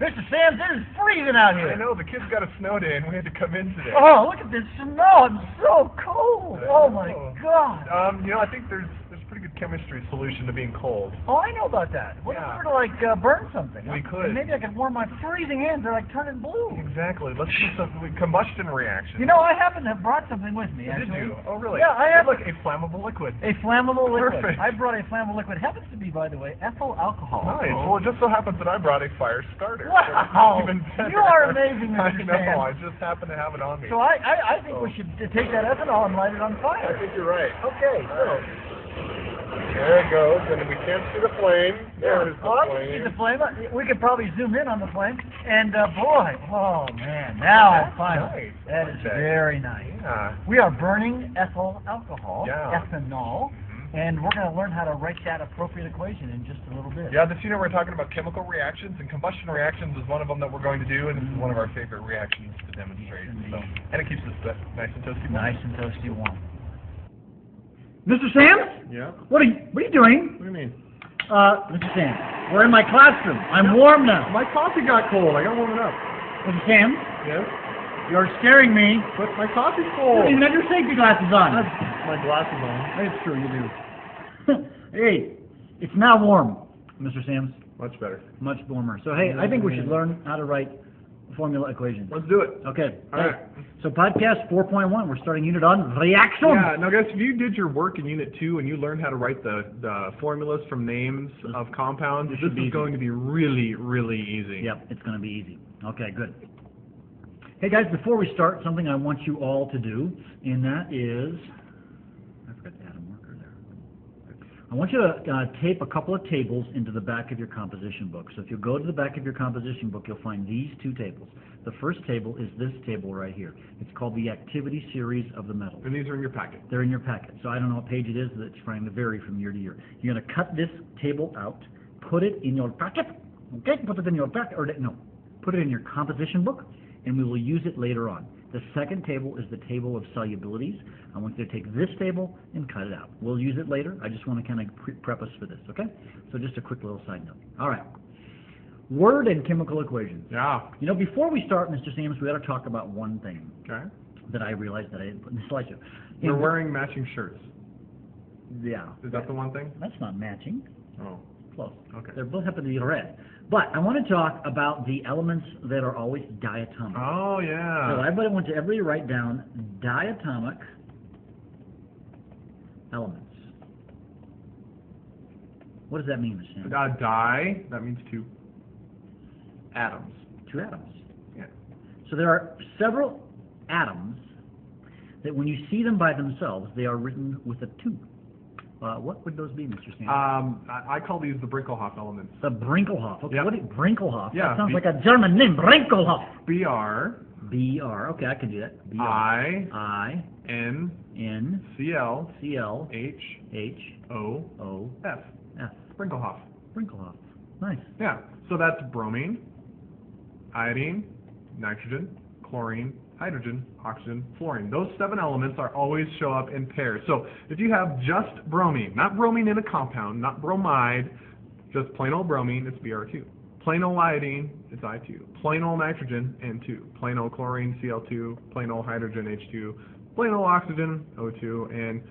Mr. Sam's, it is freezing out here. I know, the kids got a snow day and we had to come in today. Oh, look at this snow. I'm so cold. Oh, my God. You know, I think there's a pretty good chemistry solution to being cold. Oh, I know about that. What if we were to, like, burn something? We could. And maybe I could warm my freezing hands or, like, turn it blue. Exactly. Let's do some combustion reaction. You know, I happen to have brought something with me, Did actually. you? Oh, really? Yeah, I have. Look, a flammable liquid. A flammable liquid. Perfect. I brought a flammable liquid. Happens to be, by the way, ethyl alcohol. Nice. Well, it just so happens that I brought a fire starter. Wow. Even better. You are amazing, Mr. I know. Sam. I just happen to have it on me. So I think we should take that ethanol and light it on I fire. think you're right. Okay, so. There it goes, and we can't see the flame. There is the I can see the flame. We could probably zoom in on the flame. And boy, oh man, now That's finally. nice. That is very nice. Yeah. We are burning ethyl alcohol, Yeah. ethanol, and we're going to learn how to write that appropriate equation in just a little bit. Yeah, this unit we're talking about chemical reactions, and combustion reactions is one of them that we're going to do, and this is one of our favorite reactions to demonstrate. So, and it keeps us nice and toasty warm. Nice and toasty warm. Mr. Sam? Yeah. What are you doing? What do you mean? Mr. Sam, we're in my classroom. I'm warm now. My coffee got cold. I got warm it up. Mr. Sam, Yes? you're scaring me. But my coffee's You cold. don't even have your safety glasses on. My glasses on. It's true, you do. Hey, it's now warm, Mr. Sam's. Much better. Much warmer. So, hey, I think we should learn how to write formula equations. Let's do it. Okay. All right. So, podcast 4.1, we're starting unit on reaction. Yeah, now guys, if you did your work in Unit 2 and you learned how to write the formulas from names of compounds, this is going to be really, really easy. Yep, it's going to be easy. Okay, good. Hey, guys, before we start, something I want you all to do, and that is, I forgot to add a marker there. I want you to tape a couple of tables into the back of your composition book. So if you go to the back of your composition book, you'll find these two tables. The first table is this table right here. It's called the activity series of the metals. And these are in your packet. They're in your packet. So I don't know what page it is. It's trying to vary from year to year. You're going to cut this table out, put it in your packet. Okay, put it in your packet, or no, put it in your composition book, and we will use it later on. The second table is the table of solubilities. I want you to take this table and cut it out. We'll use it later. I just want to kind of prep us for this, okay? So just a quick little side note. All right. Word and chemical equations. Yeah. You know, before we start, Mr. Sams, we got to talk about one thing Okay. that I realized that I didn't put in the slideshow. We're wearing matching shirts. Yeah. Is that the one thing? That's not matching. Oh. Close. Okay. They both happen to be red. But I want to talk about the elements that are always diatomic. Oh, yeah. So I want everybody to write down diatomic elements. What does that mean, Mr. Sams? Di, that means two atoms. Two atoms. Yeah. So there are several atoms that when you see them by themselves, they are written with a 2. What would those be, Mr. Sams? I call these the Brinkelhoff elements. The Brinkelhoff. Okay, Yep. what is Brinkelhoff? Yeah, That sounds like a German name. Brinkelhoff. Br. BR. Okay, I can do that. BR. I. N. N. Cl. CL. H. H. O. O. F. F. Brinkelhoff. Brinkelhoff. Nice. Yeah. So that's bromine, iodine, nitrogen, chlorine, hydrogen, oxygen, fluorine. Those 7 elements always show up in pairs. So if you have just bromine, not bromine in a compound, not bromide, just plain old bromine, it's Br2. Plain old iodine, it's I2. Plain old nitrogen, N2. Plain old chlorine, Cl2. Plain old hydrogen, H2. Plain old oxygen, O2. And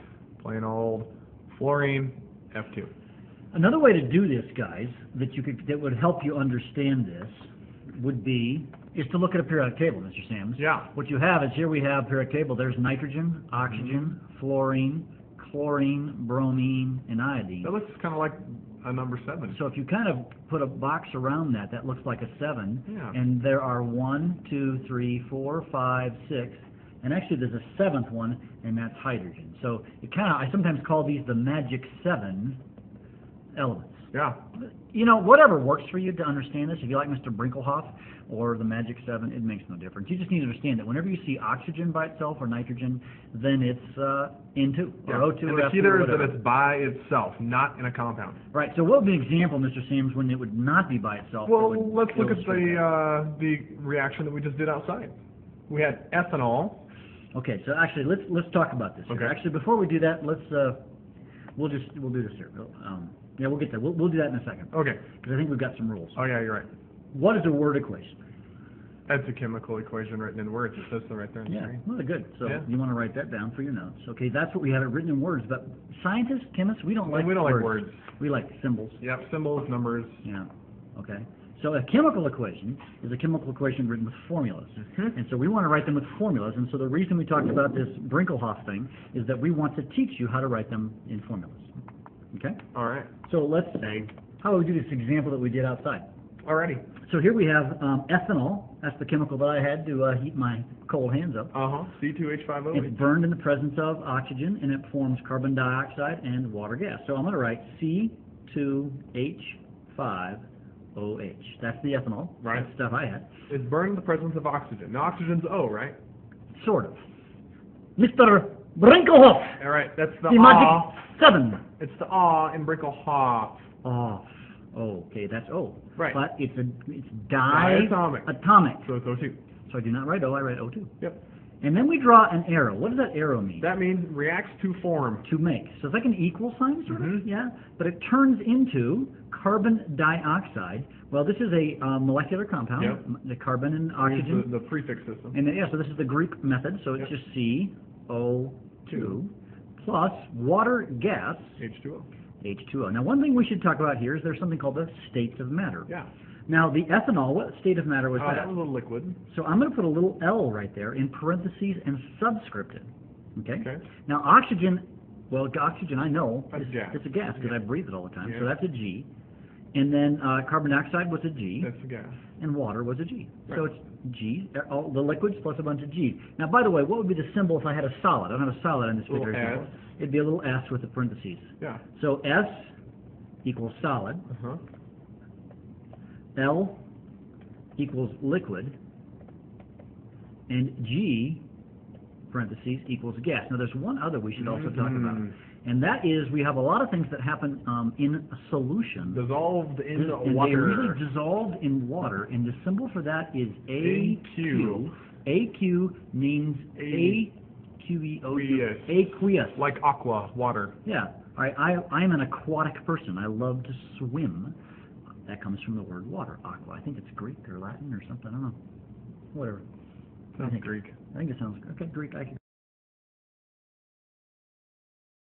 plain old fluorine, F2. Another way to do this, guys, that would help you understand this is to look at a periodic table, Mr. Sams. Yeah. What you have is here we have periodic table. There's nitrogen, oxygen, fluorine, chlorine, bromine, and iodine. That looks kind of like a number 7. So if you kind of put a box around that, that looks like a 7. Yeah. And there are 1, 2, 3, 4, 5, 6, and actually there's a 7th one, and that's hydrogen. So I sometimes call these the magic 7 elements. Yeah. You know, whatever works for you to understand this. If you like Mr. Brinkelhoff or the Magic 7, it makes no difference. You just need to understand that whenever you see oxygen by itself or nitrogen, then it's N2 or O2 and or the F2 key or there is that whatever. it's by itself, not in a compound. Right. So what would be an example, Mr. Sams, when it would not be by itself? Well, let's look at the reaction that we just did outside. We had ethanol. Okay. So actually, let's talk about this. Okay. Actually, before we do that, we'll do this here. Yeah, we'll get there. We'll do that in a second. Okay. Because I think we've got some rules. Oh yeah, you're right. What is a word equation? That's a chemical equation written in words. It says so right there on the Yeah, screen. well, good. So Yeah. you want to write that down for your notes. Okay, that's what we have it written in words. But scientists, chemists, we don't like We don't words. like words. We like symbols. Yep, symbols, numbers. Yeah. Okay. So a chemical equation is a chemical equation written with formulas. Mhm. And so we want to write them with formulas. And so the reason we talked about this Brinkelhoff thing is that we want to teach you how to write them in formulas. Okay? All right. So let's say, how would we do this example that we did outside? Alrighty. So here we have ethanol. That's the chemical that I had to heat my cold hands up. C2H5O. It's burned in the presence of oxygen, and it forms carbon dioxide and water gas. So I'm going to write C2H5OH. That's the ethanol. Right. That's the stuff I had. It's burned in the presence of oxygen. Now oxygen's O, right? Sort of. Mr. Brinkelhoff, All right. That's the the ah. magic 7. It's the ah in Brinkelhoff. Off. Oh, okay, that's O. Right. But it's Diatomic. atomic. So it's O2. So I do not write O, I write O2. Yep. And then we draw an arrow. What does that arrow mean? That means reacts to form. To make. So it's like an equal sign, sort of? Mhm. Yeah. But it turns into carbon dioxide. Well, this is a molecular compound, Yep. the carbon and oxygen. The prefix system. And then, yeah, so this is the Greek method, so it's Yep. just CO2 plus water gas, H2O. H2O. Now, one thing we should talk about here is there's something called the states of matter. Yeah. Now, the ethanol, what state of matter was that? That was a liquid. So I'm going to put a little L right there in parentheses and subscripted. Okay? Okay. Now, oxygen, well, oxygen I know That's is, gas. it's a gas because Yeah. I breathe it all the time. Yeah. So that's a G. And then carbon dioxide was a G, That's the gas. and water was a G. So Right. it's G, all the liquids plus a bunch of G's. Now, by the way, what would be the symbol if I had a solid? I don't have a solid in this Little particular example. S. It'd be a little S with the parentheses. Yeah. So S equals solid, Uh-huh. L equals liquid, and G, parentheses, equals gas. Now, there's one other we should also talk about, Mhm. and that is we have a lot of things that happen in a solution. Dissolved in And they water. really dissolved in water, and the symbol for that is AQ. AQ means AQEO2. Aqueous. Like aqua, water. Yeah. All right. I'm an aquatic person. I love to swim. That comes from the word water, aqua. I think it's Greek or Latin or something. I don't know. Whatever. Sounds think- Greek. I think it sounds okay. Greek. I can